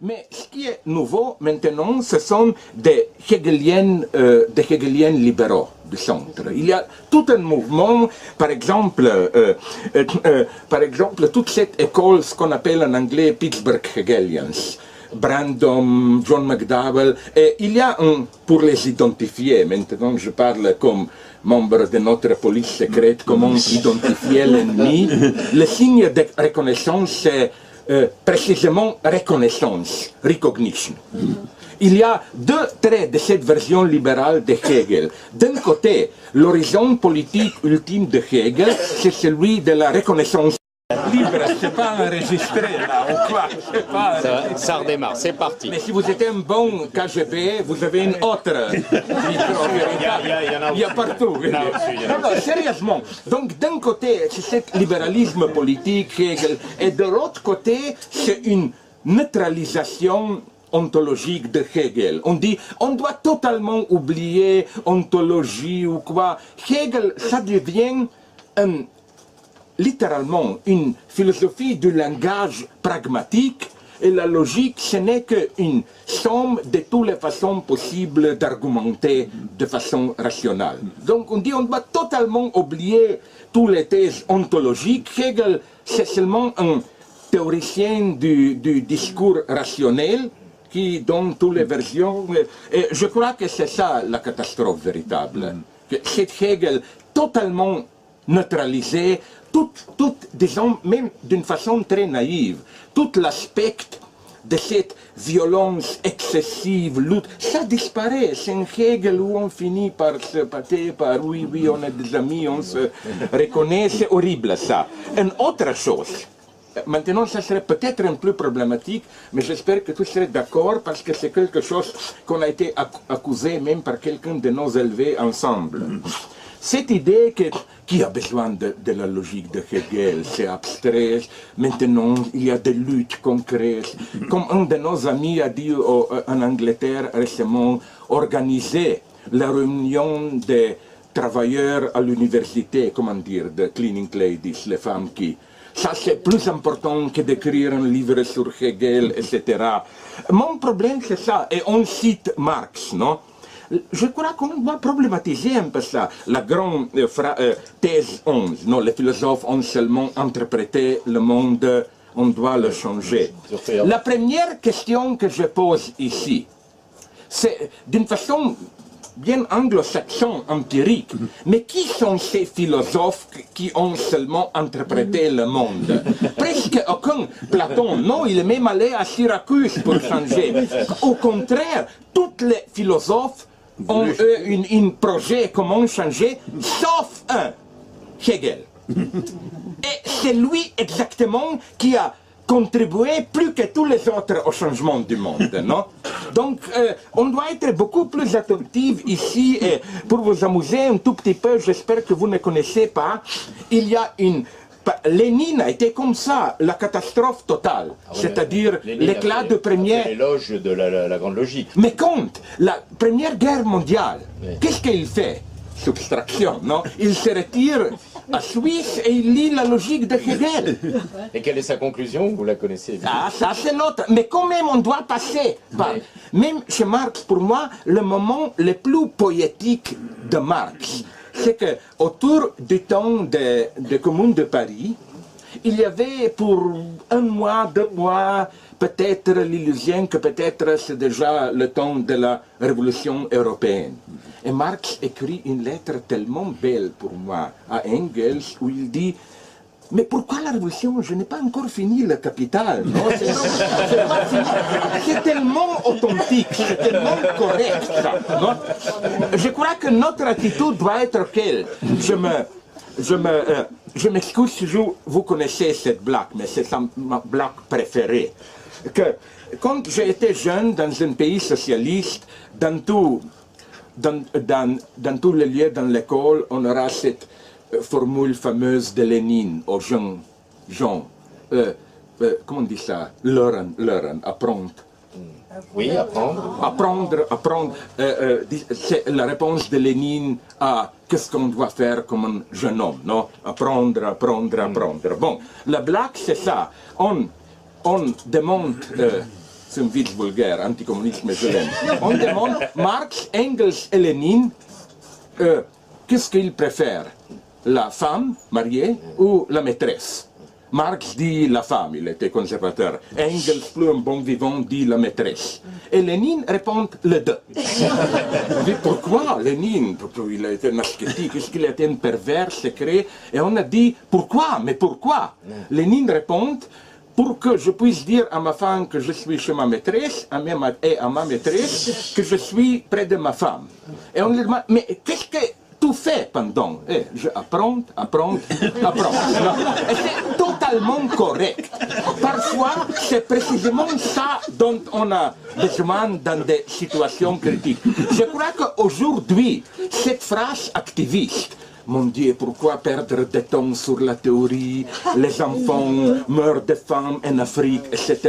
Mais ce qui est nouveau maintenant, ce sont des Hegeliens libéraux du centre. Il y a tout un mouvement, par exemple, toute cette école, ce qu'on appelle en anglais Pittsburgh Hegelians, Brandom, John McDowell, et il y a pour les identifier, maintenant je parle comme membre de notre police secrète, comment identifier l'ennemi, le signe de reconnaissance, c'est précisément reconnaissance, recognition. Il y a deux traits de cette version libérale de Hegel. D'un côté, l'horizon politique ultime de Hegel, c'est celui de la reconnaissance libre. C'est pas enregistré là, ou quoi? Pas... Ça redémarre, c'est parti. Mais si vous êtes un bon KGB, vous avez une autre micro. Il y a partout. Non, sérieusement. Donc d'un côté, c'est ce libéralisme politique, Hegel, et de l'autre côté, c'est une neutralisation ontologique de Hegel. On dit, on doit totalement oublier ontologie ou quoi. Hegel, ça devient littéralement une philosophie du langage pragmatique, et la logique, ce n'est qu'une somme de toutes les façons possibles d'argumenter de façon rationnelle. Donc on dit on doit totalement oublier toutes les thèses ontologiques. Hegel, c'est seulement un théoricien du discours rationnel qui donne toutes les versions. Et je crois que c'est ça la catastrophe véritable. Que cet Hegel totalement neutralisé, disons, même d'une façon très naïve, tout l'aspect de cette violence excessive, lutte, ça disparaît. C'est un Hegel où on finit par se pâter, par oui, on est des amis, on se reconnaît, c'est horrible ça. Une autre chose, maintenant ça serait peut-être un peu plus problématique, mais j'espère que tu serais d'accord parce que c'est quelque chose qu'on a été accusé même par quelqu'un de nos élevés ensemble. Cette idée qui a besoin de la logique de Hegel, c'est abstrait, maintenant il y a des luttes concrètes. Comme un de nos amis a dit en Angleterre récemment, organiser la réunion des travailleurs à l'université, comment dire, de cleaning ladies, les femmes qui... Ça c'est plus important que d'écrire un livre sur Hegel, etc. Mon problème c'est ça, et on cite Marx, non? Je crois qu'on doit problématiser un peu ça. La grande thèse 11, non, les philosophes ont seulement interprété le monde, on doit le changer. La première question que je pose ici, c'est d'une façon bien anglo-saxon, empirique, mais qui sont ces philosophes qui ont seulement interprété le monde? Presque aucun. Platon, non, il est même allé à Syracuse pour changer. Au contraire, tous les philosophes ont eu un projet comment changer, sauf un, Hegel. Et c'est lui exactement qui a contribué plus que tous les autres au changement du monde, non? Donc, on doit être beaucoup plus attentif ici, et pour vous amuser un tout petit peu, j'espère que vous ne connaissez pas, il y a une... Lénine a été comme ça, la catastrophe totale, c'est-à-dire l'éclat de première... C'est l'éloge de la grande logique. Mais compte, la Première Guerre mondiale, qu'est-ce qu'il fait? Subtraction, non? Il se retire à Suisse et il lit la logique de Hegel. Et quelle est sa conclusion? Vous la connaissez? Ah, ça c'est l'autre. Mais quand même, on doit passer par... Même chez Marx, pour moi, le moment le plus poétique de Marx, c'est qu'autour du temps de Commune de Paris, il y avait pour 1 mois, 2 mois, peut-être l'illusion que peut-être c'est déjà le temps de la Révolution européenne. Et Marx écrit une lettre tellement belle pour moi à Engels où il dit « Mais pourquoi la Révolution? Je n'ai pas encore fini le Capital. » C'est tellement authentique, c'est tellement correct. Ça, non? Je crois que notre attitude doit être quelle? Je m'excuse si vous connaissez cette blague, mais c'est ma blague préférée. Que quand j'étais jeune dans un pays socialiste, dans tous les lieux dans l'école, on aura cette formule fameuse de Lénine aux jeunes gens. Comment on dit ça? Learn, apprendre. Oui, apprendre. Apprendre. C'est la réponse de Lénine à qu'est-ce qu'on doit faire comme un jeune homme, non? Apprendre. Bon, la blague, c'est ça. On demande c'est un vice vulgaire, anticommunisme, je l'aime. On demande Marx, Engels et Lénine, qu'est-ce qu'ils préfèrent? La femme mariée ou la maîtresse? Marx dit la femme, il était conservateur. Engels, plus un bon vivant, dit la maîtresse. Et Lénine répond les deux. Mais pourquoi Lénine? Il a été un ascétique, est-ce qu'il a été un pervers secret? Et on a dit pourquoi? Mais pourquoi? Lénine répond pour que je puisse dire à ma femme que je suis chez ma maîtresse et à ma maîtresse que je suis près de ma femme. Et on lui demande, mais qu'est-ce que tu fais pendant? Je apprends. Et c'est totalement correct. Parfois, c'est précisément ça dont on a besoin dans des situations critiques. Je crois qu'aujourd'hui, cette phrase activiste, mon Dieu, pourquoi perdre du temps sur la théorie? Les enfants meurent de faim en Afrique, etc.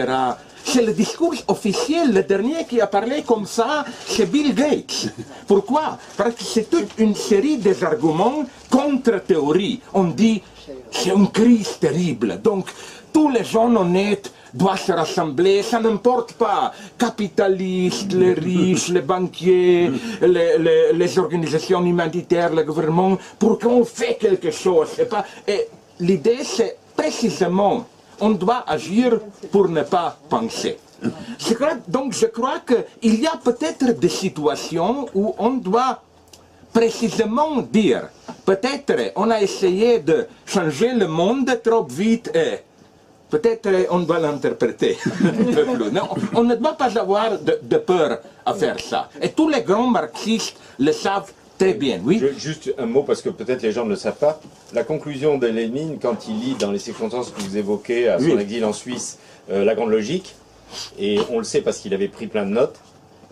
C'est le discours officiel, le dernier qui a parlé comme ça, c'est Bill Gates. Pourquoi? Parce que c'est toute une série d'arguments contre-théorie. On dit, c'est une crise terrible, donc tous les gens honnêtes doivent se rassembler, ça n'importe pas, capitalistes, les riches, les banquiers, les organisations humanitaires, le gouvernement, pour qu'on fasse quelque chose. Et l'idée, c'est précisément, on doit agir pour ne pas penser. Donc je crois qu'il y a peut-être des situations où on doit précisément dire, peut-être on a essayé de changer le monde trop vite et peut-être on doit l'interpréter un peu plus. Non, on ne doit pas avoir de peur à faire ça. Et tous les grands marxistes le savent très bien, oui. Juste un mot, parce que peut-être les gens ne le savent pas. La conclusion de Lénine, quand il lit dans les circonstances que vous évoquez à son exil en Suisse, La Grande Logique, et on le sait parce qu'il avait pris plein de notes,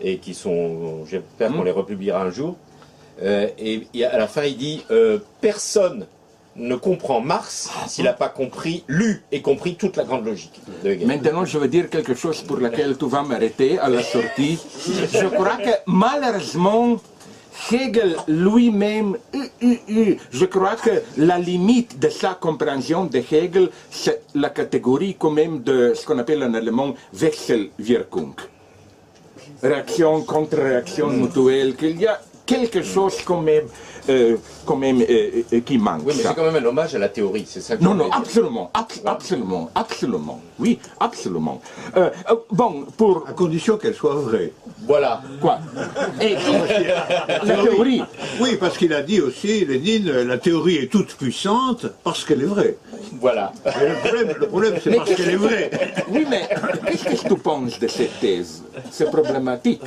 et qui sont, j'espère qu'on les republiera un jour, et à la fin il dit personne ne comprend Marx s'il n'a pas compris, lu et compris toute la grande logique de Hegel. Maintenant, je veux dire quelque chose pour laquelle tu vas m'arrêter à la sortie. Je crois que malheureusement, Hegel lui-même, je crois que la limite de sa compréhension de Hegel, c'est la catégorie quand même de ce qu'on appelle en allemand Wechselwirkung. Réaction, contre-réaction mutuelle, qu'il y a quelque chose quand même qui manque. Oui, mais c'est quand même un hommage à la théorie, c'est ça que Non, absolument, absolument, oui, absolument. Bon, pour... À condition qu'elle soit vraie. Voilà. Quoi? Et la théorie. Oui, parce qu'il a dit aussi, Lénine, la théorie est toute puissante parce qu'elle est vraie. Voilà. Et le problème c'est parce qu'elle est vraie. Oui, mais qu'est-ce que tu penses de cette thèse? C'est problématique.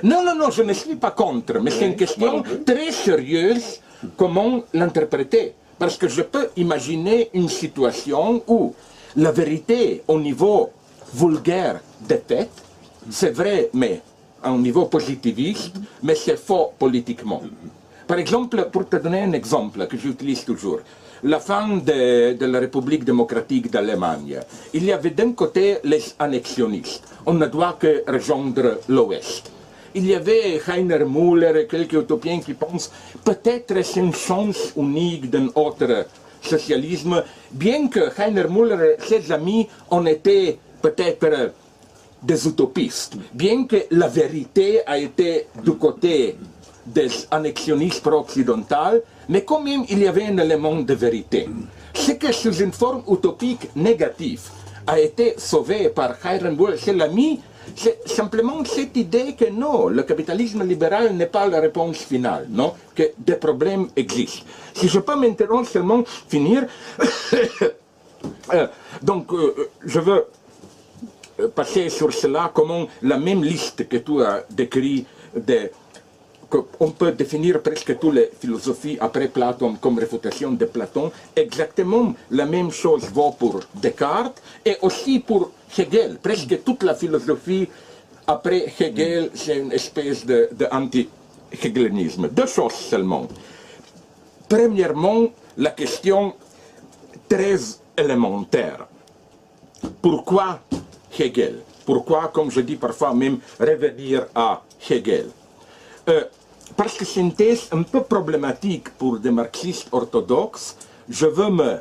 Non, je ne suis pas contre, mais c'est une question très sérieuse, comment l'interpréter. Parce que je peux imaginer une situation où la vérité au niveau vulgaire des faits, c'est vrai, mais à un niveau positiviste, mais c'est faux politiquement. Par exemple, pour te donner un exemple que j'utilise toujours, la fin de la République démocratique d'Allemagne, il y avait d'un côté les annexionnistes, on ne doit que rejoindre l'Ouest. Il y avait Heiner Müller et quelques utopiens qui pensent peut-être c'est une chance unique d'un autre socialisme, bien que Heiner Müller et ses amis ont été peut-être des utopistes, bien que la vérité a été du côté des annexionnistes pro-occidentaux, mais quand même il y avait un élément de vérité. Ce que sous une forme utopique négative a été sauvé par Heiner Müller, c'est l'ami. C'est simplement cette idée que non, le capitalisme libéral n'est pas la réponse finale, non, que des problèmes existent. Si je peux m'interrompre seulement, finir, donc je veux passer sur cela, comment la même liste que tu as décrit, on peut définir presque toutes les philosophies après Platon comme réfutation de Platon, exactement la même chose vaut pour Descartes et aussi pour Hegel. Presque toute la philosophie après Hegel, c'est une espèce d'anti-hegelianisme. Deux choses seulement. Premièrement, la question très élémentaire. Pourquoi Hegel? Pourquoi, comme je dis parfois même, revenir à Hegel? Parce que c'est une thèse un peu problématique pour des marxistes orthodoxes, je veux me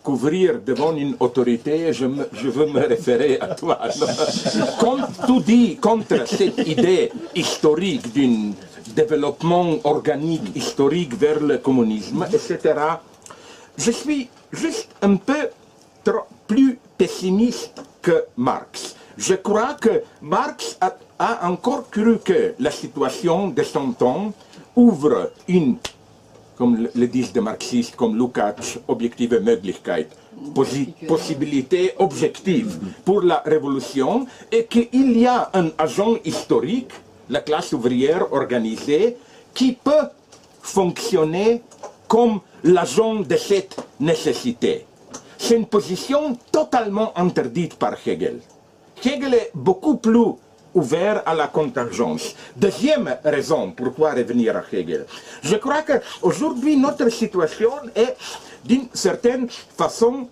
couvrir devant une autorité, je veux me référer à toi. Quand tu dis contre cette idée historique d'un développement organique historique vers le communisme, etc., je suis juste un peu plus pessimiste que Marx. Je crois que Marx a encore cru que la situation de son temps ouvre une, comme le disent des marxistes comme Lukács, objektive Möglichkeit, possibilité objective pour la révolution, et qu'il y a un agent historique, la classe ouvrière organisée, qui peut fonctionner comme l'agent de cette nécessité. C'est une position totalement interdite par Hegel. Hegel est beaucoup plus ouvert à la contingence. Deuxième raison pourquoi revenir à Hegel. Je crois qu'aujourd'hui, notre situation est d'une certaine façon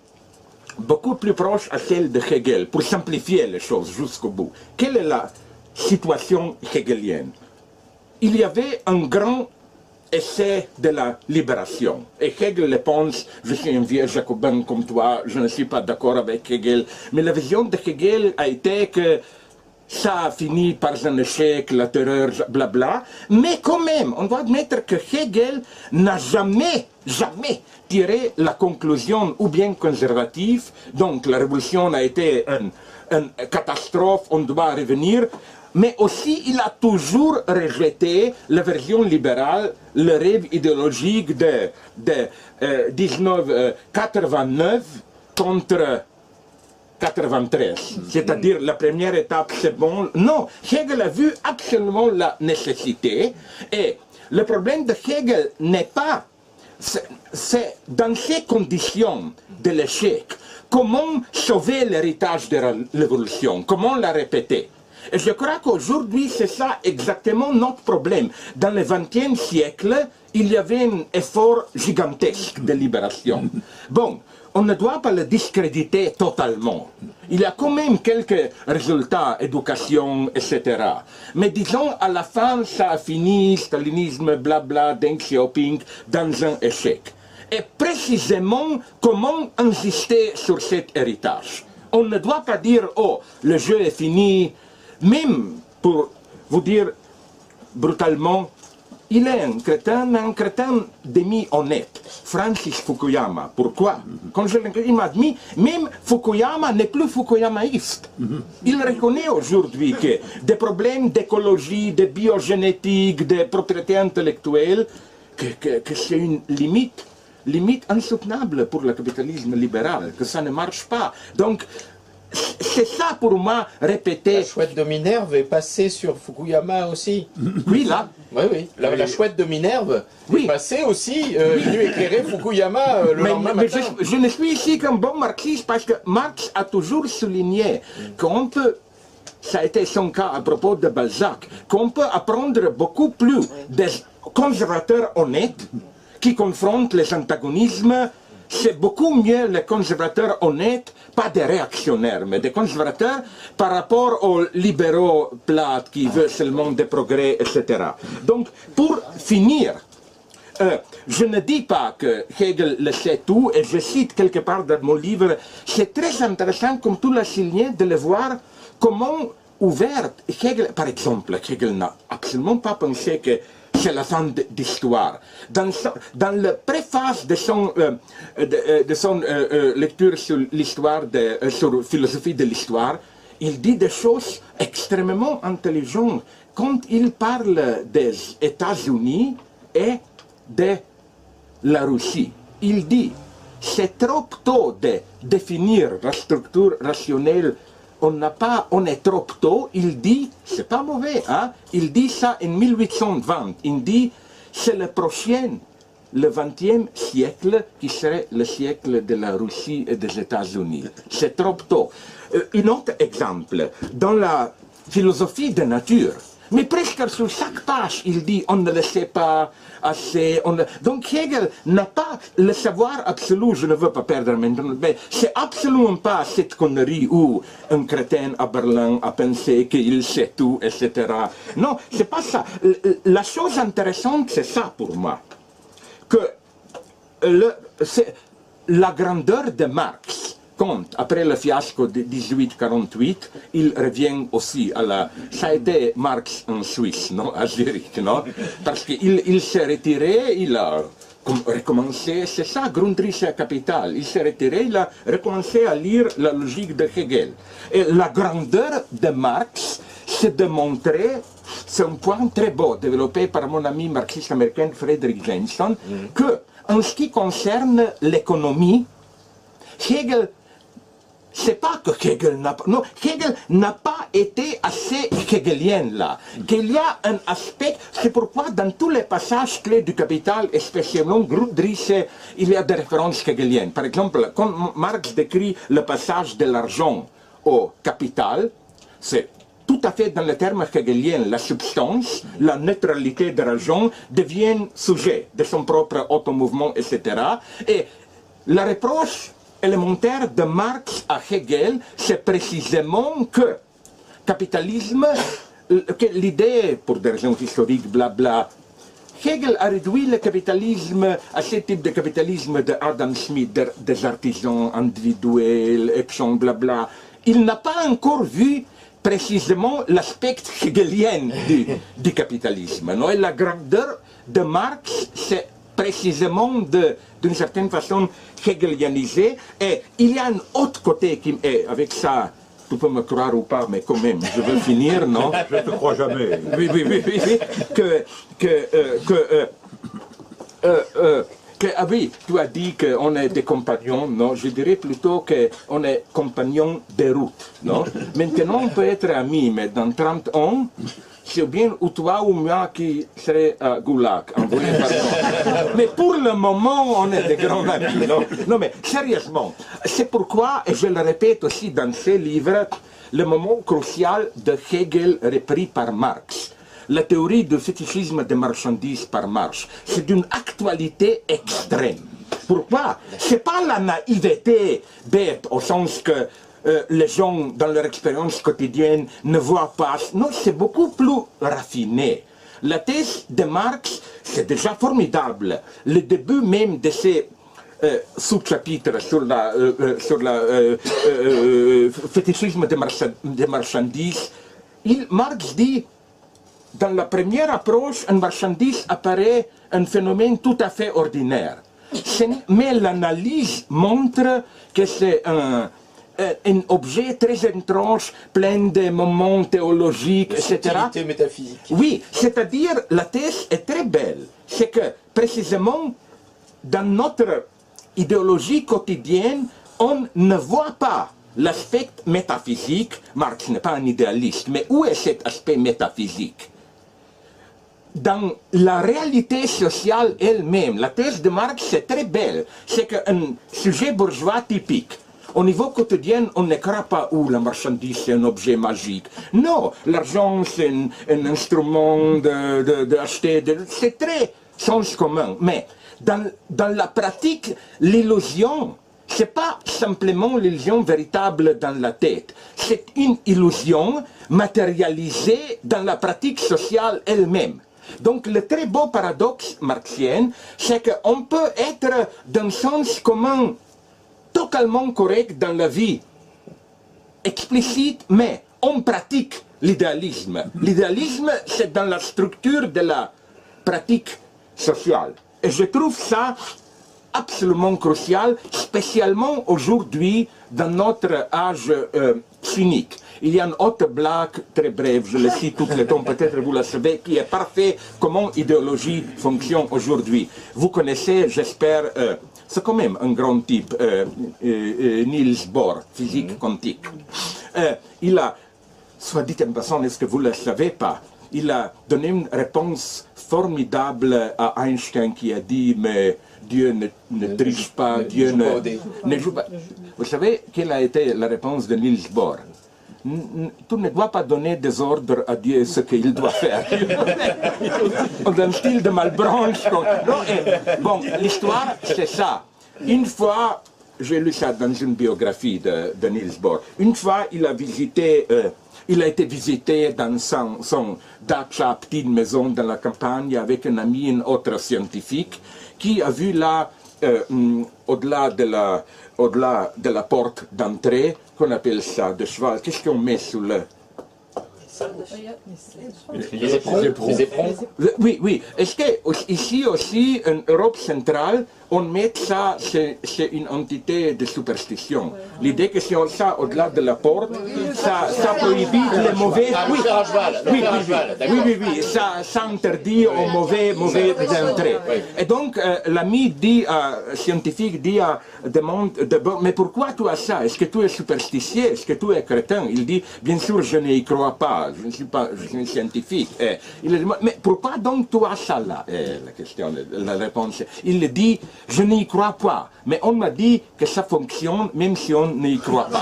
beaucoup plus proche à celle de Hegel, pour simplifier les choses jusqu'au bout. Quelle est la situation hegelienne? Il y avait un grand essai de la libération. Et Hegel le pense, je suis un vieux jacobin comme toi, je ne suis pas d'accord avec Hegel, mais la vision de Hegel a été que ça a fini par un échec, la terreur, blabla, mais quand même, on doit admettre que Hegel n'a jamais tiré la conclusion ou bien conservative, donc la révolution a été une catastrophe, on doit revenir, mais aussi il a toujours rejeté la version libérale, le rêve idéologique de 1989 contre 93. C'est-à-dire la première étape, c'est bon. Non, Hegel a vu absolument la nécessité, et le problème de Hegel n'est pas, c'est dans ces conditions de l'échec, comment sauver l'héritage de la révolution, comment la répéter. Et je crois qu'aujourd'hui, c'est ça exactement notre problème. Dans le XXe siècle, il y avait un effort gigantesque de libération. Bon, on ne doit pas le discréditer totalement. Il y a quand même quelques résultats, éducation, etc. Mais disons, à la fin, ça a fini, stalinisme, blabla, Deng Xiaoping, dans un échec. Et précisément, comment insister sur cet héritage? On ne doit pas dire, oh, le jeu est fini. Même pour vous dire brutalement, il est un crétin, mais un crétin demi-honnête. Francis Fukuyama. Pourquoi? Quand il m'a dit, même Fukuyama n'est plus fukuyamaïste. Il reconnaît aujourd'hui que des problèmes d'écologie, de biogénétique, de propriété intellectuelle, que c'est une limite insoutenable pour le capitalisme libéral, que ça ne marche pas. Donc, c'est ça pour moi, répéter. La chouette de Minerve est passée sur Fukuyama aussi. Oui, là. Oui. La chouette de Minerve est passée aussi, venue éclairer Fukuyama le lendemain matin. Je ne suis ici qu'un bon marxiste parce que Marx a toujours souligné qu'on peut, ça a été son cas à propos de Balzac, qu'on peut apprendre beaucoup plus des conservateurs honnêtes qui confrontent les antagonismes. C'est beaucoup mieux les conservateurs honnêtes, pas des réactionnaires, mais des conservateurs par rapport aux libéraux plates qui veulent seulement des progrès, etc. Donc, pour finir, je ne dis pas que Hegel le sait tout, et je cite quelque part dans mon livre, c'est très intéressant, comme tu l'as signé, de le voir comment ouverte Hegel, par exemple, Hegel n'a absolument pas pensé que c'est la fin d'histoire. Dans la préface de son lecture sur l'histoire, sur philosophie de l'histoire, il dit des choses extrêmement intelligentes quand il parle des États-Unis et de la Russie. Il dit, c'est trop tôt de définir la structure rationnelle. On est trop tôt, il dit, c'est pas mauvais, hein? Il dit ça en 1820, il dit, c'est le prochain, le 20e siècle qui serait le siècle de la Russie et des États-Unis. C'est trop tôt. Un autre exemple, dans la philosophie de nature, mais presque sur chaque page, il dit, on ne le sait pas assez. Donc Hegel n'a pas le savoir absolu, je ne veux pas perdre maintenant, mais c'est absolument pas cette connerie où un crétin à Berlin a pensé qu'il sait tout, etc. Non, c'est pas ça. La chose intéressante, c'est ça pour moi. Que la grandeur de Marx, quand, après le fiasco de 1848, il revient aussi à la... Ça a été Marx en Suisse, non, à Zurich, non? Parce qu'il s'est retiré, il a recommencé, c'est ça, Grundrisse Capital. Il s'est retiré, il a recommencé à lire la logique de Hegel. Et la grandeur de Marx, c'est de montrer, c'est un point très beau, développé par mon ami marxiste américain Frederick Jameson, que, en ce qui concerne l'économie, Hegel, c'est pas que Hegel n'a pas... Non, Hegel n'a pas été assez hegelien là. Qu'il y a un aspect... C'est pourquoi dans tous les passages clés du Capital, et spécialement Grundrisse, il y a des références hegeliennes. Par exemple, quand Marx décrit le passage de l'argent au capital, c'est tout à fait dans le terme hegelien. La substance, la neutralité de l'argent devient sujet de son propre automouvement, etc. Et la reproche élémentaire de Marx à Hegel, c'est précisément que capitalisme, que l'idée, pour des raisons historiques, blabla, Hegel a réduit le capitalisme à ce type de capitalisme de Adam Smith, des artisans individuels, Epson, blabla. Il n'a pas encore vu précisément l'aspect hegelien du capitalisme. Non? Et la grandeur de Marx, c'est précisément d'une certaine façon hegelianisé. Et il y a un autre côté qui est, avec ça, tu peux me croire ou pas, mais quand même, je veux finir, non? Je ne te crois jamais. Oui, ah oui, tu as dit qu'on est des compagnons, non? Je dirais plutôt qu'on est compagnons de route, non? Maintenant, on peut être amis, mais dans 30 ans, c'est bien ou toi ou moi qui serait à Goulag, envoyé par nous. Mais pour le moment, on est des grands amis, non? Non, mais sérieusement, c'est pourquoi, et je le répète aussi dans ces livres, le moment crucial de Hegel repris par Marx, la théorie du fétichisme des marchandises par Marx, c'est d'une actualité extrême. Pourquoi? C'est pas la naïveté bête, au sens que les gens, dans leur expérience quotidienne, ne voient pas. Non, c'est beaucoup plus raffiné. La thèse de Marx, c'est déjà formidable. Le début même de ces sous-chapitres sur le fétichisme des marchandises, Marx dit, dans la première approche, une marchandise apparaît un phénomène tout à fait ordinaire. Mais l'analyse montre que c'est un objet très étrange, plein de moments théologiques, etc. Subtilité métaphysique. Oui, c'est-à-dire, la thèse est très belle. C'est que, précisément, dans notre idéologie quotidienne, on ne voit pas l'aspect métaphysique. Marx n'est pas un idéaliste, mais où est cet aspect métaphysique? Dans la réalité sociale elle-même, la thèse de Marx, c'est très belle. C'est qu'un sujet bourgeois typique, au niveau quotidien, on ne croit pas où la marchandise c'est un objet magique. Non, l'argent c'est un instrument d'acheter, c'est très sens commun. Mais dans la pratique, l'illusion, c'est pas simplement l'illusion véritable dans la tête. C'est une illusion matérialisée dans la pratique sociale elle-même. Donc le très beau paradoxe marxien, c'est qu'on peut être d'un sens commun totalement correct dans la vie explicite, mais on pratique l'idéalisme. L'idéalisme, c'est dans la structure de la pratique sociale. Et je trouve ça absolument crucial, spécialement aujourd'hui, dans notre âge cynique. Il y a une autre blague, très brève, je le cite tout le temps, peut-être vous la savez, qui est parfait, comment l'idéologie fonctionne aujourd'hui. Vous connaissez, j'espère, c'est quand même un grand type, Niels Bohr, physique quantique. Il a, soit dit en passant, est-ce que vous ne le savez pas, il a donné une réponse formidable à Einstein qui a dit, mais Dieu ne triche pas, Dieu ne joue pas. Vous savez quelle a été la réponse de Niels Bohr? Tu ne dois pas donner des ordres à Dieu ce qu'il doit faire. Dans un style de Malebranche. Bon, l'histoire, c'est ça. Une fois, j'ai lu ça dans une biographie de Niels Bohr, une fois il a été visité dans son dacha, petite maison dans la campagne, avec un ami, un autre scientifique, qui a vu là au-delà de la porte d'entrée, qu'on appelle ça, de cheval, qu'est-ce qu'on met sous le... Les éperons. Oui, oui. Est-ce qu'ici aussi, en Europe centrale, on met ça, c'est une entité de superstition. L'idée que si on ça au-delà de la porte, ça prohibit les mauvais... Oui, ça interdit aux mauvais d'entrer. Et donc, l'ami dit, scientifique dit, demande, mais pourquoi tu as ça? Est-ce que tu es superstitieux? Est-ce que tu es crétin? Il dit, bien sûr, je n'y crois pas, je suis scientifique. Il demande, mais pourquoi donc tu as ça là? La question, la réponse, il dit, je n'y crois pas, mais on m'a dit que ça fonctionne même si on n'y croit pas.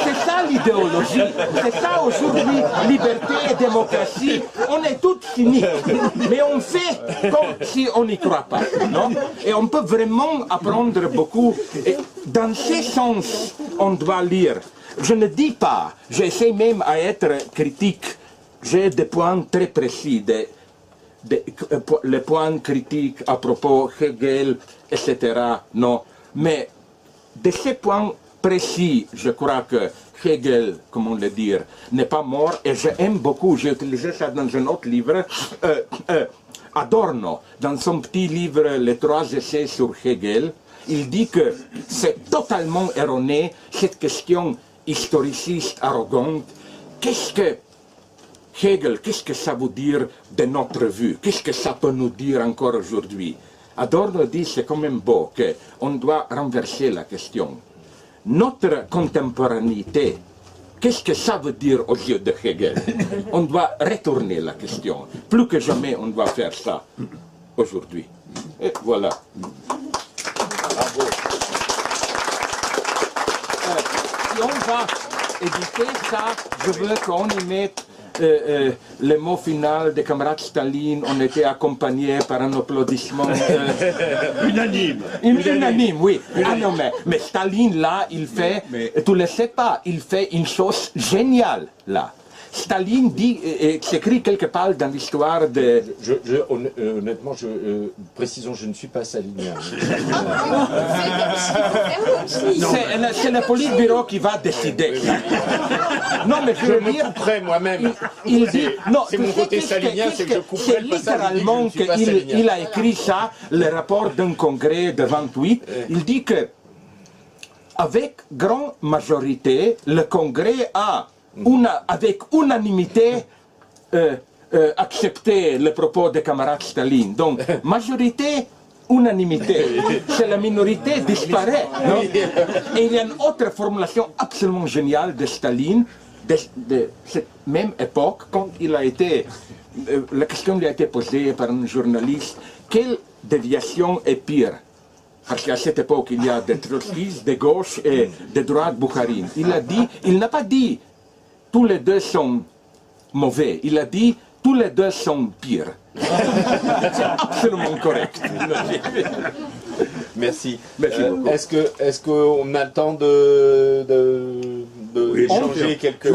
C'est ça l'idéologie, c'est ça aujourd'hui, liberté et démocratie, on est tous cyniques, mais on fait comme si on n'y croit pas, non? Et on peut vraiment apprendre beaucoup, et dans ce sens, on doit lire. Je ne dis pas, j'essaie même à être critique, j'ai des points très précis, les points critiques à propos Hegel, etc. Non, mais de ces points précis, je crois que Hegel, comment le dire, n'est pas mort, et j'aime beaucoup, j'ai utilisé ça dans un autre livre, Adorno, dans son petit livre, Les 3 essais sur Hegel, il dit que c'est totalement erroné, cette question historiciste, arrogante, qu'est-ce que Hegel, qu'est-ce que ça veut dire de notre vue? Qu'est-ce que ça peut nous dire encore aujourd'hui? Adorno dit, c'est quand même beau, qu'on doit renverser la question. Notre contemporanéité, qu'est-ce que ça veut dire aux yeux de Hegel? On doit retourner la question. Plus que jamais, on doit faire ça aujourd'hui. Et voilà. Bravo. Si on va éditer ça, je veux qu'on y mette le mot final des camarades Staline. On était accompagnés par un applaudissement Unanime. Unanime, oui. Ah non, mais Staline, là, il fait, tu ne le sais pas, il fait une chose géniale, là. Staline dit, s'écrit quelque part dans l'histoire de... Honnêtement, précisons, je ne suis pas stalinien. C'est le Politburo qui va décider. Non, mais je veux dire... couperai moi-même. Il dit... Non, c'est mon côté stalinien, c'est que je couperai le passage. C'est littéralement qu'il a écrit ça, le rapport d'un congrès de 28. Il dit que, avec grande majorité, le congrès a... avec unanimité accepter les propos des camarades Staline. Donc, majorité, unanimité. C'est la minorité disparaît. Non? Et il y a une autre formulation absolument géniale de Staline, de cette même époque, quand il a été... la question lui a été posée par un journaliste, quelle déviation est pire? Parce qu'à cette époque, il y a des trotskistes, de gauche et de droite boukharine. Il n'a pas dit tous les deux sont mauvais. Il a dit, tous les deux sont pires. C'est absolument correct. Merci. Merci beaucoup. Est-ce qu'on a le temps de changer quelques...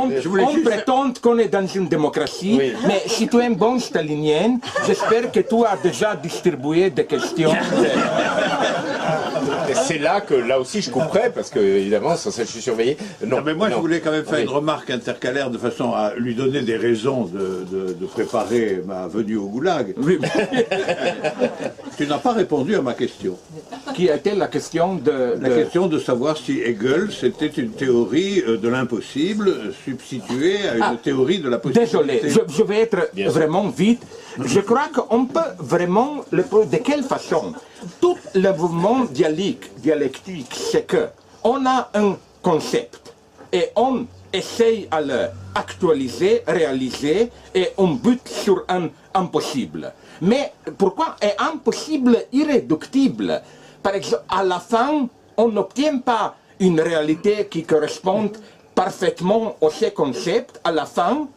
On prétend qu'on est dans une démocratie, oui. Mais si tu es un bon stalinien, j'espère que tu as déjà distribué des questions. C'est là que, là aussi, je couperai, parce que, évidemment, sans ça, je suis surveillé. Non, mais moi, je voulais quand même faire une remarque intercalaire de façon à lui donner des raisons de préparer ma venue au Goulag. Oui. Tu n'as pas répondu à ma question. Qui était la question de... La question de savoir si Hegel, c'était une théorie de l'impossible substituée à une théorie de la possibilité. Désolé, je vais être vraiment vite. Je crois qu'on peut vraiment... De quelle façon? Tout le mouvement dialectique, c'est que on a un concept et on essaye à l'actualiser, réaliser, et on bute sur un impossible. Mais pourquoi est impossible irréductible? Par exemple, à la fin, on n'obtient pas une réalité qui corresponde parfaitement à ce concept. À la fin,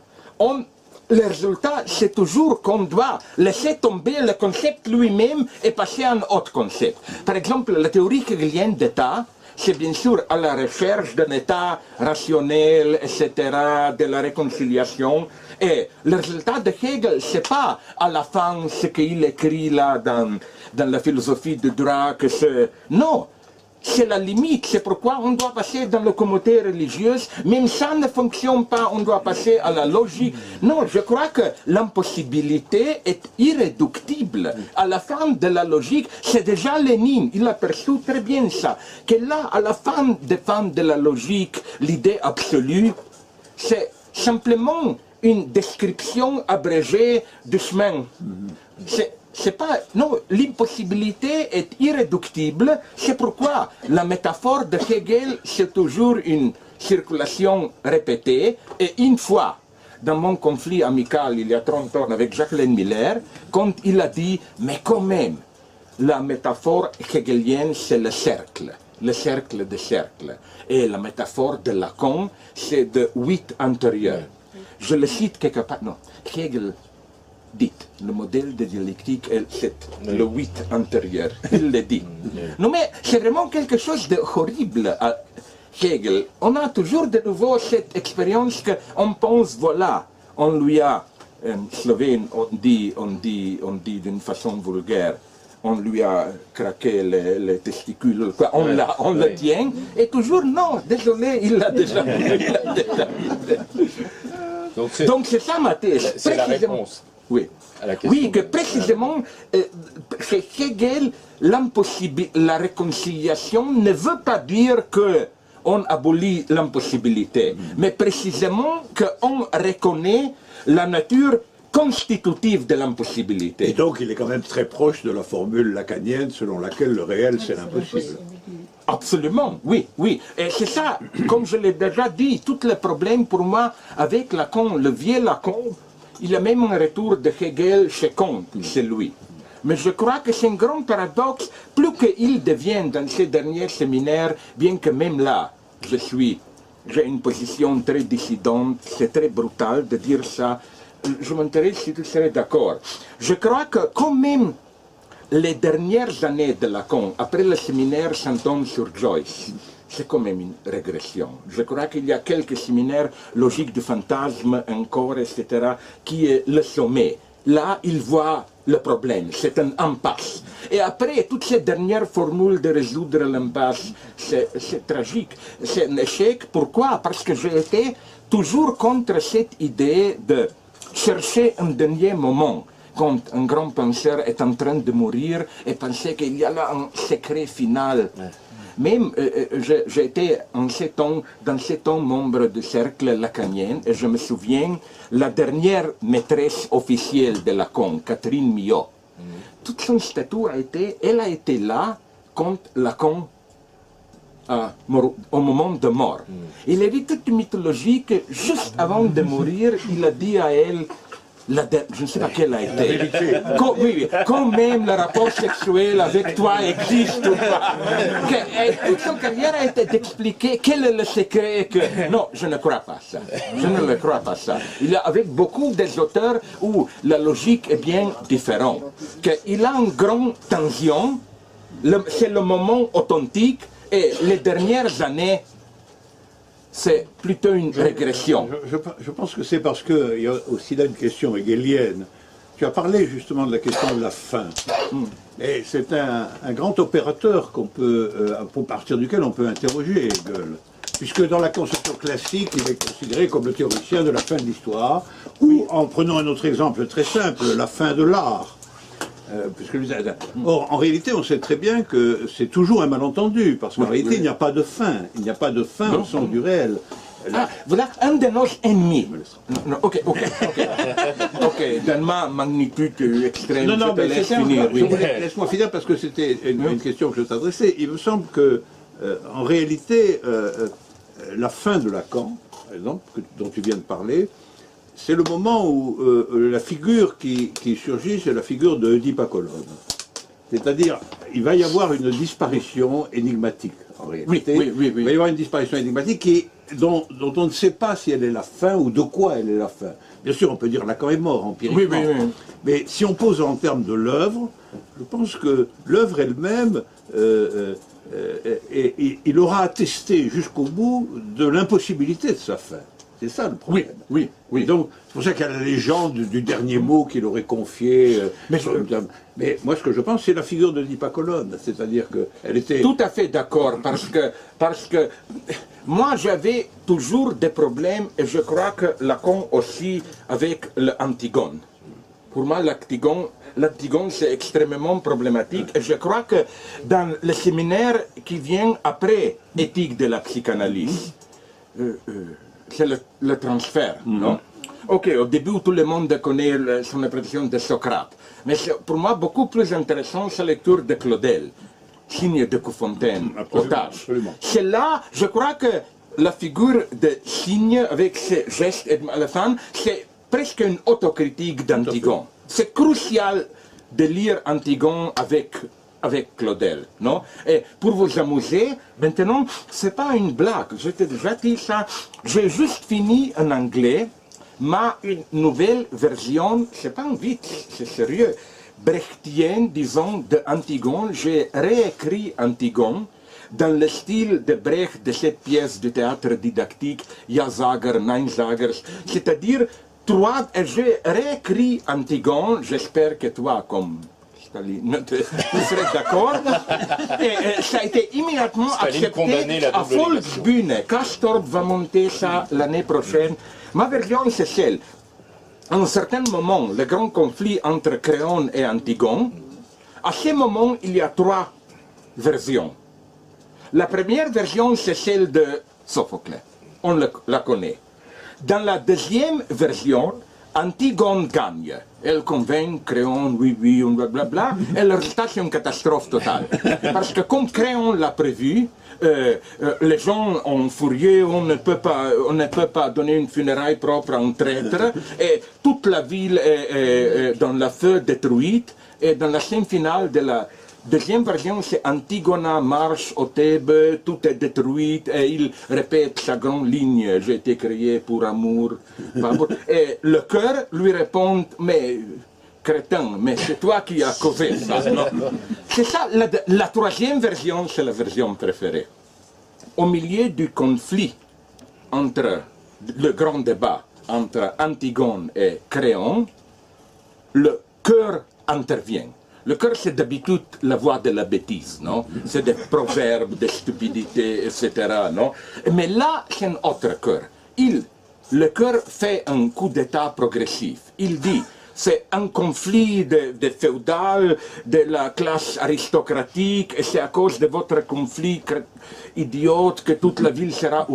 le résultat, c'est toujours qu'on doit laisser tomber le concept lui-même et passer à un autre concept. Par exemple, la théorie hegelienne d'État, c'est bien sûr à la recherche d'un état rationnel, etc., de la réconciliation. Et le résultat de Hegel, c'est pas à la fin ce qu'il écrit là dans la philosophie de Dirac, que c'est... Non, c'est la limite, c'est pourquoi on doit passer dans la communauté religieuse, même ça ne fonctionne pas, on doit passer à la logique. Non, je crois que l'impossibilité est irréductible. À la fin de la logique, c'est déjà Lénine, il a perçu très bien ça, que là, à la fin de la logique, l'idée absolue, c'est simplement une description abrégée du chemin. C'est pas... Non, l'impossibilité est irréductible. C'est pourquoi la métaphore de Hegel, c'est toujours une circulation répétée. Et une fois, dans mon conflit amical, il y a 30 ans, avec Jacqueline Miller, quand il a dit, mais quand même, la métaphore hegelienne, c'est le cercle de cercle. Et la métaphore de Lacan, c'est de 8 intérieur. Je le cite quelque part. Non, Hegel dit, le modèle de dialectique, c'est le 8 intérieur. Il le dit. Non, mais c'est vraiment quelque chose de horrible à Hegel. On a toujours de nouveau cette expérience qu'on pense, voilà, on lui a, slovène, on dit d'une façon vulgaire, on lui a craqué les testicules, quoi. On le tient, et toujours, non, désolé, il l'a déjà vu. Donc c'est ça ma thèse. C'est la réponse. Oui. À la question. Oui, que précisément, chez Hegel, la réconciliation ne veut pas dire qu'on abolit l'impossibilité, mais précisément qu'on reconnaît la nature constitutive de l'impossibilité. Et donc il est quand même très proche de la formule lacanienne selon laquelle le réel c'est l'impossible. Absolument, oui, oui. Et c'est ça, comme je l'ai déjà dit, tout le problème pour moi avec Lacan, le vieux Lacan, il y a même un retour de Hegel chez Kant, c'est lui. Mais je crois que c'est un grand paradoxe, plus qu'il devient dans ces derniers séminaires, bien que même là, j'ai une position très dissidente, c'est très brutal de dire ça. Je m'intéresse si tu serais d'accord. Je crois que quand même, les dernières années de Lacan, après le séminaire Saint-Homme sur Joyce, c'est quand même une régression. Je crois qu'il y a quelques séminaires logiques du fantasme encore, etc., qui est le sommet. Là, il voit le problème, c'est un impasse. Et après, toutes ces dernières formules de résoudre l'impasse, c'est tragique, c'est un échec. Pourquoi? Parce que j'ai été toujours contre cette idée de chercher un dernier moment, quand un grand penseur est en train de mourir, et penser qu'il y a là un secret final. Même, j'ai été dans ces temps membre du cercle lacanien, et je me souviens, la dernière maîtresse officielle de Lacan, Catherine Millot, toute son statut elle a été là quand Lacan, au moment de mort. Il a dit toute une mythologie que juste avant de mourir, il a dit à elle, je ne sais pas quelle a été. Quand même le rapport sexuel avec toi existe ou pas. Toute son carrière a été d'expliquer quel est le secret que... Non, je ne crois pas ça. Je ne le crois pas ça. Il y a avec beaucoup des auteurs où la logique est bien différente. Il a une grande tension, c'est le moment authentique, et les dernières années, c'est plutôt une régression. Je pense que c'est parce qu'il y a aussi là une question hegelienne. Tu as parlé justement de la question de la fin. Et c'est un grand opérateur à partir duquel on peut interroger Hegel. Puisque dans la conception classique, il est considéré comme le théoricien de la fin de l'histoire, ou, en prenant un autre exemple très simple, la fin de l'art. Or, en réalité, on sait très bien que c'est toujours un malentendu, parce qu'en réalité, il n'y a pas de fin. Il n'y a pas de fin au sens du réel. Voilà un de nos ennemis. Ok, dans ma magnitude extrême, non, je te laisse finir. Laisse-moi finir, parce que c'était une question que je t'adressais. Il me semble que, en réalité, la fin de Lacan, par exemple, dont tu viens de parler, c'est le moment où la figure qui surgit, c'est la figure de Oedipe Apollon. C'est-à-dire, il va y avoir une disparition énigmatique, en réalité. Oui. Il va y avoir une disparition énigmatique dont on ne sait pas si elle est la fin ou de quoi elle est la fin. Bien sûr, on peut dire Lacan est mort, empiriquement. Oui. Mais si on pose en termes de l'œuvre, je pense que l'œuvre elle-même Et il aura attesté jusqu'au bout de l'impossibilité de sa fin. C'est ça le problème. Oui, oui. Et donc, c'est pour ça qu'il y a la légende du dernier mot qu'il aurait confié. Mais moi, ce que je pense, c'est la figure de Dippacolone. C'est-à-dire qu'elle était... Tout à fait d'accord, parce que moi, j'avais toujours des problèmes, et je crois que Lacan aussi, avec l'Antigone. Pour moi, l'Antigone, c'est extrêmement problématique, et je crois que dans le séminaire qui vient après Éthique de la psychanalyse, c'est le transfert, non? Ok, au début, tout le monde connaît son impression de Socrate. Mais pour moi, beaucoup plus intéressant, c'est la lecture de Claudel, Cygne de Coufontaine, Otage. C'est là, je crois que la figure de Cygne, avec ses gestes à la fin, c'est presque une autocritique d'Antigone. C'est crucial de lire Antigone avec Claudel, non? Et pour vous amuser, maintenant, c'est pas une blague, je t'ai déjà dit ça, j'ai juste fini en anglais, une nouvelle version, c'est pas un vite, c'est sérieux, brechtienne, disons, de Antigone. J'ai réécrit Antigone dans le style de Brecht de cette pièce de théâtre didactique, Ja-Sager, Nein-Sagers, c'est-à-dire j'ai réécrit Antigone, j'espère que toi, comme Staline, tu serais d'accord, et ça a été immédiatement accepté à Volksbühne. Castorp va monter ça l'année prochaine. Ma version, c'est celle. À un certain moment, le grand conflit entre Créon et Antigone, à ce moment, il y a trois versions. La première version, c'est celle de Sophocle. On la connaît. Dans la deuxième version, Antigone gagne. Elle convainc Créon, oui, blablabla, et le résultat, c'est une catastrophe totale. Parce que comme Créon l'a prévu, les gens ont furieux, on ne peut pas donner une funéraille propre à un traître, et toute la ville est dans le feu détruite, et dans la scène finale de la deuxième version, c'est Antigona marche au Thèbes, tout est détruit, et il répète sa grande ligne, j'ai été créé pour amour. Et le cœur lui répond, mais crétin, mais c'est toi qui as causé ça. C'est ça, la troisième version, c'est la version préférée. Au milieu du conflit entre le grand débat entre Antigone et Créon, le cœur intervient. Le cœur, c'est d'habitude la voix de la bêtise, non? C'est des proverbes, des stupidités, etc., non? Mais là, c'est un autre cœur. Le cœur fait un coup d'état progressif. Il dit, c'est un conflit de féodal, de la classe aristocratique, et c'est à cause de votre conflit idiote que toute la ville sera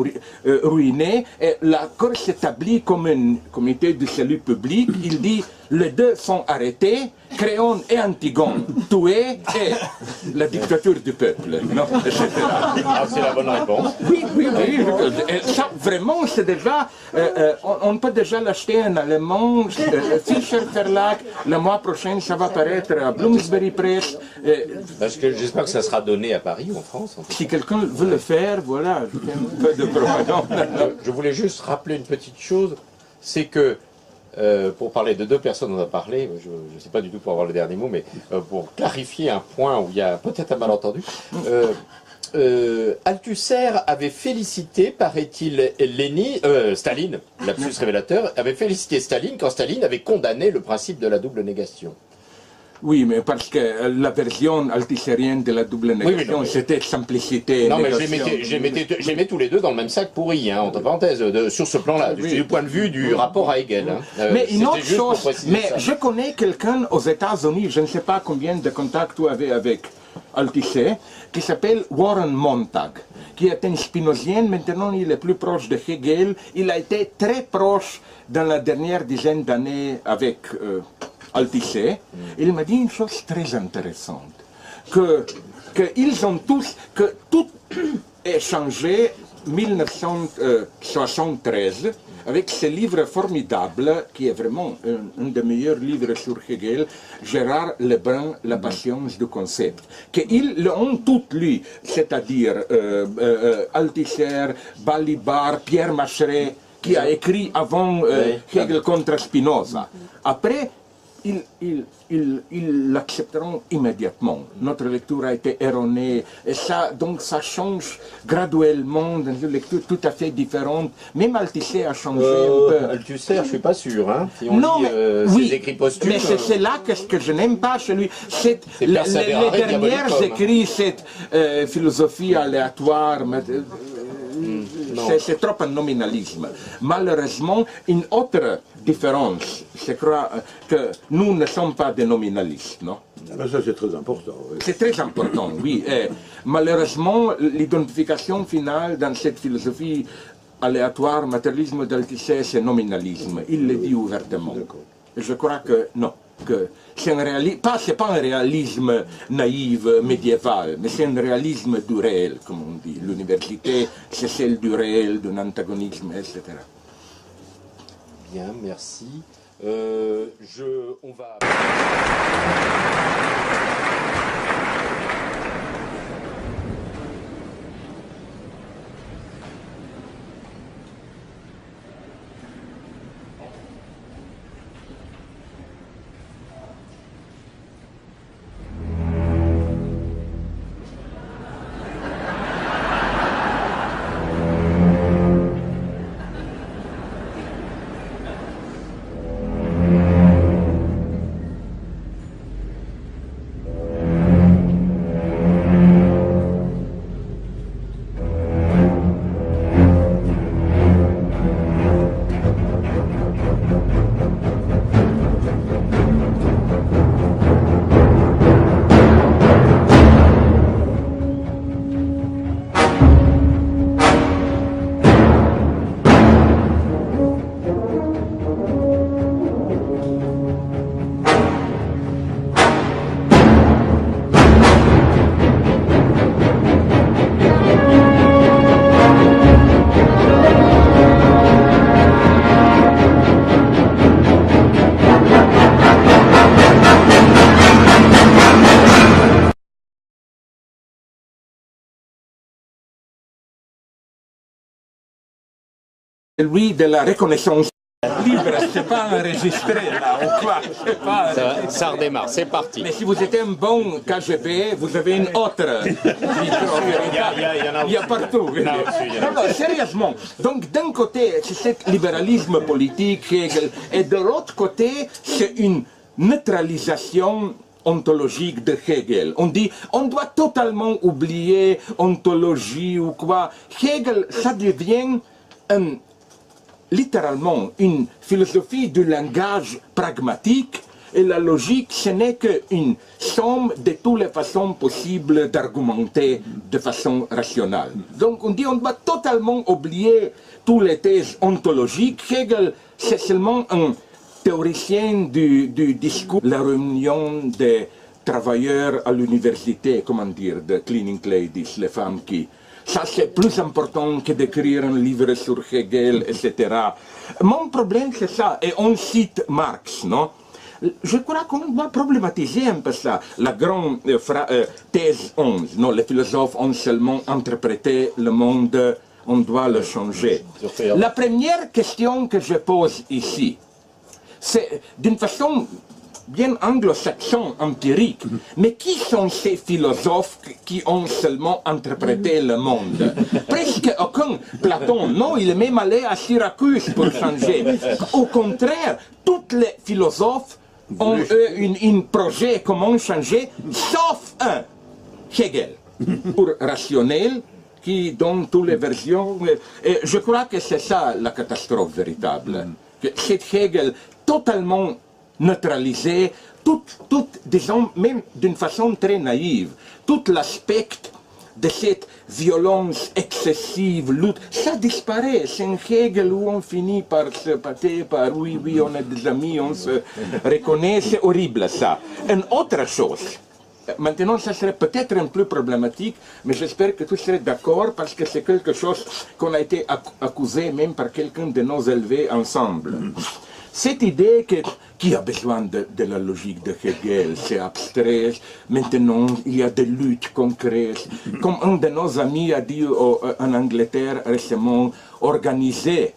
ruinée. Et la Cour s'établit comme un comité de salut public. Il dit, les deux sont arrêtés, Créon et Antigone tués, et la dictature du peuple, non, etc. Ah, c'est la bonne réponse. Oui. Et ça, vraiment, c'est déjà... on peut déjà l'acheter en allemand, Fischer Verlag, le mois prochain, ça va paraître à Bloomsbury Press. Parce que j'espère que ça sera donné à Paris, en France. Si quelqu'un veut le faire, voilà, je fais un peu de propagande. Je voulais juste rappeler une petite chose, c'est que, pour parler de deux personnes, on a parlé, je ne sais pas du tout pour avoir le dernier mot, mais pour clarifier un point où il y a peut-être un malentendu, Althusser avait félicité, paraît-il, Staline, lapsus révélateur, avait félicité Staline quand Staline avait condamné le principe de la double négation. Oui, mais parce que la version althusérienne de la double négation, c'était simplicité. Non, mais j'ai mis tous les deux dans le même sac pourri, hein, entre parenthèses, sur ce plan-là, du point de vue du rapport à Hegel. Hein. Mais une autre chose, je connais quelqu'un aux États-Unis, je ne sais pas combien de contacts tu avais avec Althusser, qui s'appelle Warren Montag, qui est un spinozien, maintenant il est plus proche de Hegel, il a été très proche dans la dernière dizaine d'années avec Althusser. Il m'a dit une chose très intéressante, que tout est changé 1973 avec ce livre formidable qui est vraiment un des meilleurs livres sur Hegel, Gérard Lebrun, La patience du concept, qu'ils l'ont tous lu, c'est-à-dire Althusser, Balibar, Pierre Macheret, qui a écrit avant Hegel contre Spinoza. Après, ils l'accepteront immédiatement. Notre lecture a été erronée, et ça, donc ça change graduellement dans une lecture tout à fait différente. Même Althusser a changé un peu. Althusser, je suis pas sûr. Hein. Si on Non, lit mais, ses écrits posthumes. Mais c'est là que ce que je n'aime pas chez lui. Les dernières écrits, cette philosophie aléatoire. C'est trop un nominalisme. Malheureusement, une autre différence, je crois que nous ne sommes pas des nominalistes, non? Ça, c'est très important. Oui. C'est très important, oui. Et malheureusement, l'identification finale dans cette philosophie aléatoire, matérialisme d'Althusser, c'est nominalisme. Il le dit ouvertement. Je crois que non. Que c'est pas un réalisme naïf, médiéval, mais c'est un réalisme du réel, comme on dit. L'université, c'est celle du réel, d'un antagonisme, etc. Bien, merci. On va... Lui de la reconnaissance libre, c'est pas enregistré là, ou quoi? Pas... Ça redémarre, c'est parti. Mais si vous êtes un bon KGB, vous avez une autre il y a partout. Non, sérieusement. Donc d'un côté, c'est ce libéralisme politique, Hegel, et de l'autre côté, c'est une neutralisation ontologique de Hegel. On dit, on doit totalement oublier ontologie ou quoi. Hegel, ça devient littéralement une philosophie du langage pragmatique, et la logique, ce n'est qu'une somme de toutes les façons possibles d'argumenter de façon rationnelle. Donc on dit on doit totalement oublier toutes les thèses ontologiques. Hegel, c'est seulement un théoricien du discours. La réunion des travailleurs à l'université, comment dire, de cleaning ladies, les femmes qui... Ça, c'est plus important que d'écrire un livre sur Hegel, etc. Mon problème, c'est ça. Et on cite Marx, non? Je crois qu'on doit problématiser un peu ça. La grande thèse 11, non? Les philosophes ont seulement interprété le monde, on doit le changer. La première question que je pose ici, c'est d'une façon bien anglo-saxon, empirique, mais qui sont ces philosophes qui ont seulement interprété le monde? Presque aucun. Platon, non, il est même allé à Syracuse pour changer. Au contraire, tous les philosophes ont eu un projet comment changer, sauf un, Hegel, pour rationnel, qui donne toutes les versions. Et je crois que c'est ça la catastrophe véritable. C'est Hegel totalement neutraliser disons, même d'une façon très naïve, tout l'aspect de cette violence excessive, lutte, ça disparaît. C'est un Hegel où on finit par se pâter, par oui, on est des amis, on se reconnaît, c'est horrible ça. Une autre chose, maintenant ça serait peut-être un peu problématique, mais j'espère que tu serais d'accord parce que c'est quelque chose qu'on a été accusé même par quelqu'un de nos élevés ensemble. Cette idée qui a besoin de la logique de Hegel, c'est abstrait, maintenant il y a des luttes concrètes. Comme un de nos amis a dit en Angleterre récemment, organiser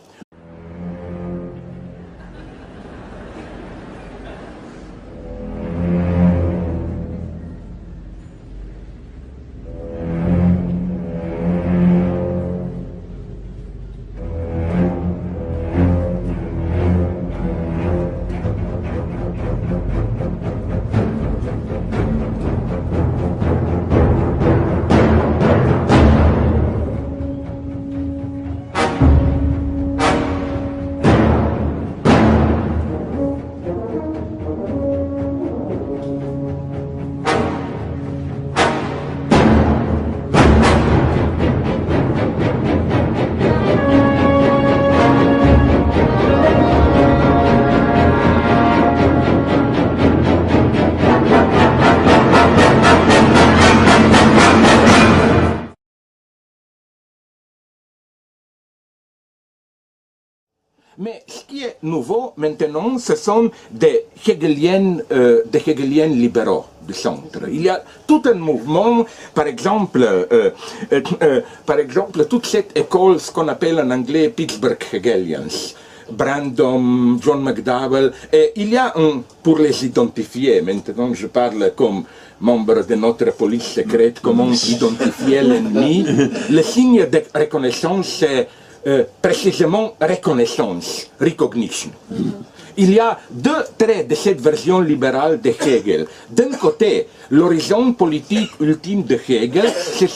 Mais ce qui est nouveau maintenant, ce sont des Hegeliens libéraux du centre. Il y a tout un mouvement, par exemple, toute cette école, ce qu'on appelle en anglais Pittsburgh Hegelians, Brandom, John McDowell, et il y a pour les identifier, maintenant je parle comme membre de notre police secrète, comment identifier l'ennemi, le signe de reconnaissance, c'est précisément reconnaissance, recognition. Il y a deux traits de cette version libérale de Hegel. D'un côté, l'horizon politique ultime de Hegel, c'est